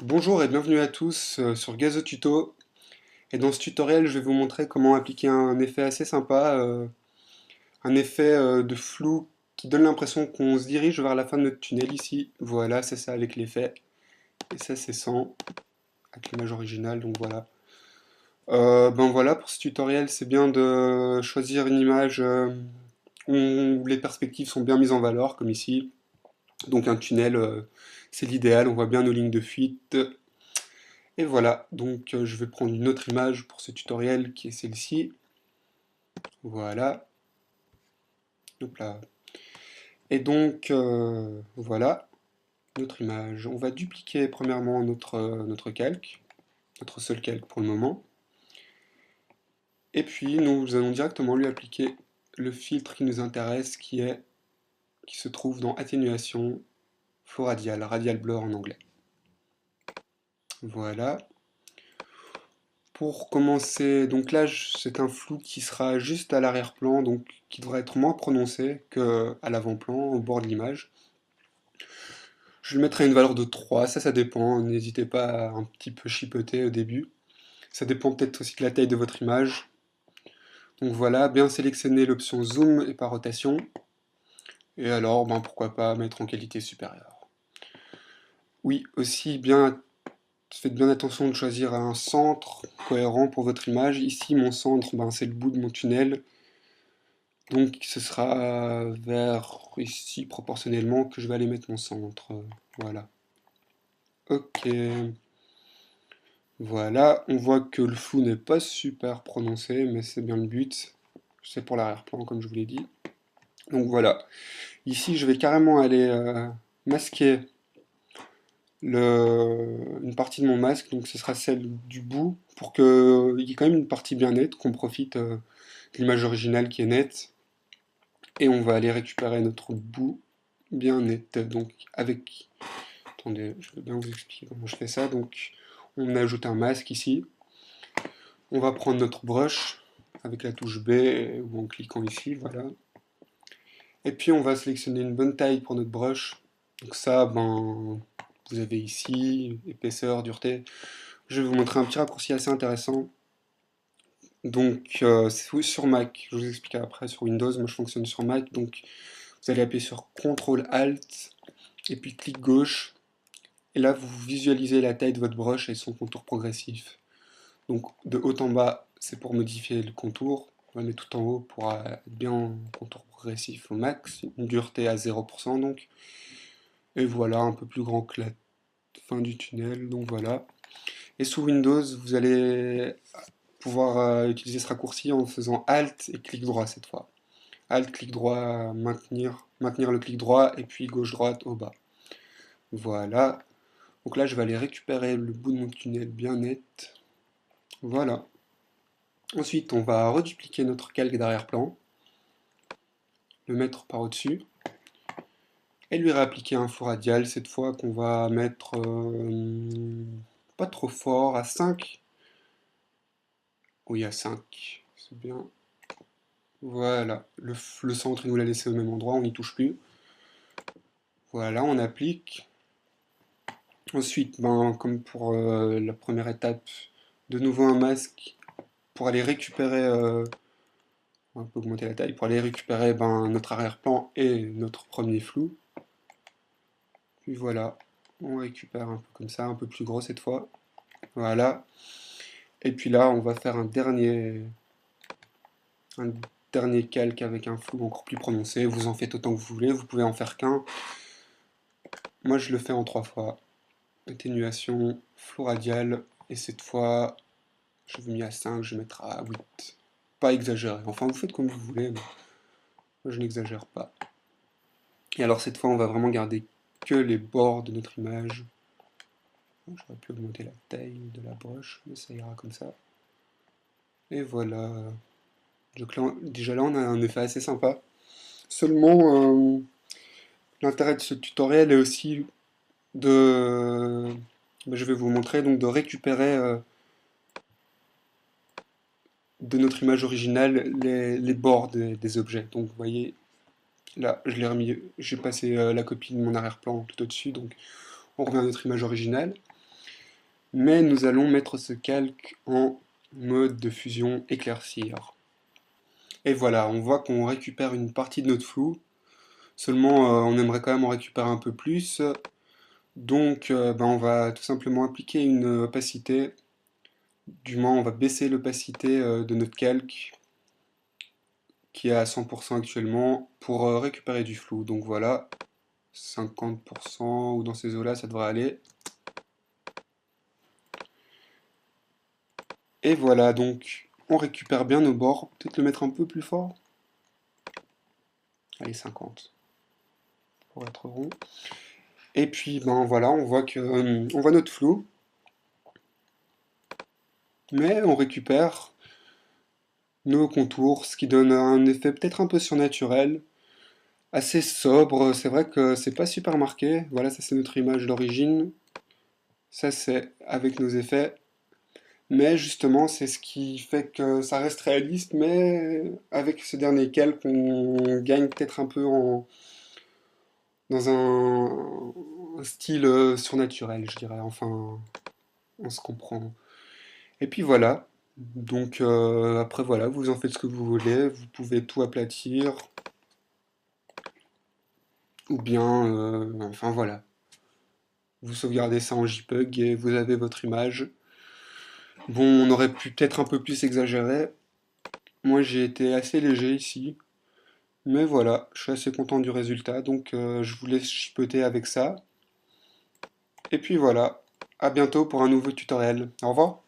Bonjour et bienvenue à tous sur Gazo Tuto. Et dans ce tutoriel, je vais vous montrer comment appliquer un effet assez sympa, un effet de flou qui donne l'impression qu'on se dirige vers la fin de notre tunnel ici. Voilà, c'est ça avec l'effet. Et ça, c'est sans, avec l'image originale, donc voilà. Ben voilà, pour ce tutoriel, c'est bien de choisir une image où les perspectives sont bien mises en valeur, comme ici. Donc un tunnel, c'est l'idéal, on voit bien nos lignes de fuite. Et voilà, donc je vais prendre une autre image pour ce tutoriel qui est celle-ci. Voilà, hop là. Et donc voilà, notre image. On va dupliquer premièrement notre calque, notre seul calque pour le moment. Et puis nous allons directement lui appliquer le filtre qui nous intéresse qui se trouve dans Atténuation, Flow Radial, Radial Blur en anglais. Voilà. Pour commencer, donc là c'est un flou qui sera juste à l'arrière-plan, donc qui devrait être moins prononcé qu'à l'avant-plan, au bord de l'image. Je lui mettrai une valeur de 3, ça dépend, n'hésitez pas à un petit peu chipoter au début. Ça dépend peut-être aussi de la taille de votre image. Donc voilà, bien sélectionner l'option zoom et par rotation. Et alors, ben, pourquoi pas mettre en qualité supérieure. Oui, aussi bien, faites bien attention de choisir un centre cohérent pour votre image. Ici, mon centre, ben, c'est le bout de mon tunnel. Donc ce sera vers ici proportionnellement que je vais aller mettre mon centre. Voilà. Ok. Voilà, on voit que le flou n'est pas super prononcé, mais c'est bien le but. C'est pour l'arrière-plan, comme je vous l'ai dit. Donc voilà. Ici, je vais carrément aller masquer une partie de mon masque, donc ce sera celle du bout, pour qu'il y ait quand même une partie bien nette, qu'on profite de l'image originale qui est nette. Et on va aller récupérer notre bout bien net. Donc avec... Attendez, je vais bien vous expliquer comment je fais ça. Donc on ajoute un masque ici. On va prendre notre brush avec la touche B ou en cliquant ici, voilà. Et puis on va sélectionner une bonne taille pour notre brush. Donc ça, ben, vous avez ici, épaisseur, dureté. Je vais vous montrer un petit raccourci assez intéressant. Donc sur Mac, je vous expliquerai après sur Windows, moi je fonctionne sur Mac. Donc vous allez appuyer sur CTRL ALT et puis clic gauche. Et là vous visualisez la taille de votre brush et son contour progressif. Donc de haut en bas, c'est pour modifier le contour. On va mettre tout en haut pour être bien en contour progressif au max. Une dureté à 0% donc. Et voilà, un peu plus grand que la fin du tunnel. Donc voilà. Et sous Windows, vous allez pouvoir utiliser ce raccourci en faisant Alt et clic droit cette fois. Alt, clic droit, maintenir le clic droit et puis gauche-droite au bas. Voilà. Donc là, je vais aller récupérer le bout de mon tunnel bien net. Voilà. Ensuite, on va redupliquer notre calque d'arrière-plan, le mettre par au-dessus, et lui réappliquer un flou radial, cette fois qu'on va mettre pas trop fort, à 5. Oui, à 5, c'est bien. Voilà, le centre, il nous l'a laissé au même endroit, on n'y touche plus. Voilà, on applique. Ensuite, ben, comme pour la première étape, de nouveau un masque pour aller récupérer, on peut augmenter la taille, pour aller récupérer ben, notre arrière-plan et notre premier flou. Puis voilà, on récupère un peu comme ça, un peu plus gros cette fois. Voilà. Et puis là, on va faire un dernier calque avec un flou encore plus prononcé. Vous en faites autant que vous voulez, vous pouvez en faire qu'un. Moi, je le fais en 3 fois. Atténuation, flou radial, et cette fois, je vous mets à 5, je vais mettre à 8. Pas exagéré. Enfin, vous faites comme vous voulez, mais moi, je n'exagère pas. Et alors, cette fois, on va vraiment garder que les bords de notre image. J'aurais pu augmenter la taille de la broche, mais ça ira comme ça. Et voilà. Donc là, déjà là, on a un effet assez sympa. Seulement, l'intérêt de ce tutoriel est aussi de... je vais vous montrer, donc de récupérer de notre image originale les bords des objets. Donc vous voyez, là, je l'ai remis, j'ai passé la copie de mon arrière-plan tout au-dessus, donc on revient à notre image originale. Mais nous allons mettre ce calque en mode de fusion éclaircir. Et voilà, on voit qu'on récupère une partie de notre flou. Seulement, on aimerait quand même en récupérer un peu plus. Donc, ben, on va tout simplement appliquer une opacité. Du moins, on va baisser l'opacité de notre calque qui est à 100% actuellement pour récupérer du flou. Donc voilà, 50% ou dans ces eaux-là, ça devrait aller. Et voilà, donc on récupère bien nos bords. Peut-être le mettre un peu plus fort. Allez, 50 pour être rond. Et puis, ben voilà, on voit que on voit notre flou, mais on récupère nos contours, ce qui donne un effet peut-être un peu surnaturel, assez sobre. C'est vrai que c'est pas super marqué. Voilà, ça c'est notre image d'origine. Ça c'est avec nos effets. Mais justement, c'est ce qui fait que ça reste réaliste, mais avec ce dernier calque, on gagne peut-être un peu dans un style surnaturel, je dirais. Enfin, on se comprend. Et puis voilà. Donc après voilà, vous en faites ce que vous voulez. Vous pouvez tout aplatir, ou bien, enfin voilà. Vous sauvegardez ça en JPEG et vous avez votre image. Bon, on aurait pu peut-être un peu plus exagérer. Moi, j'ai été assez léger ici. Mais voilà, je suis assez content du résultat, donc je vous laisse chipoter avec ça. Et puis voilà, à bientôt pour un nouveau tutoriel. Au revoir.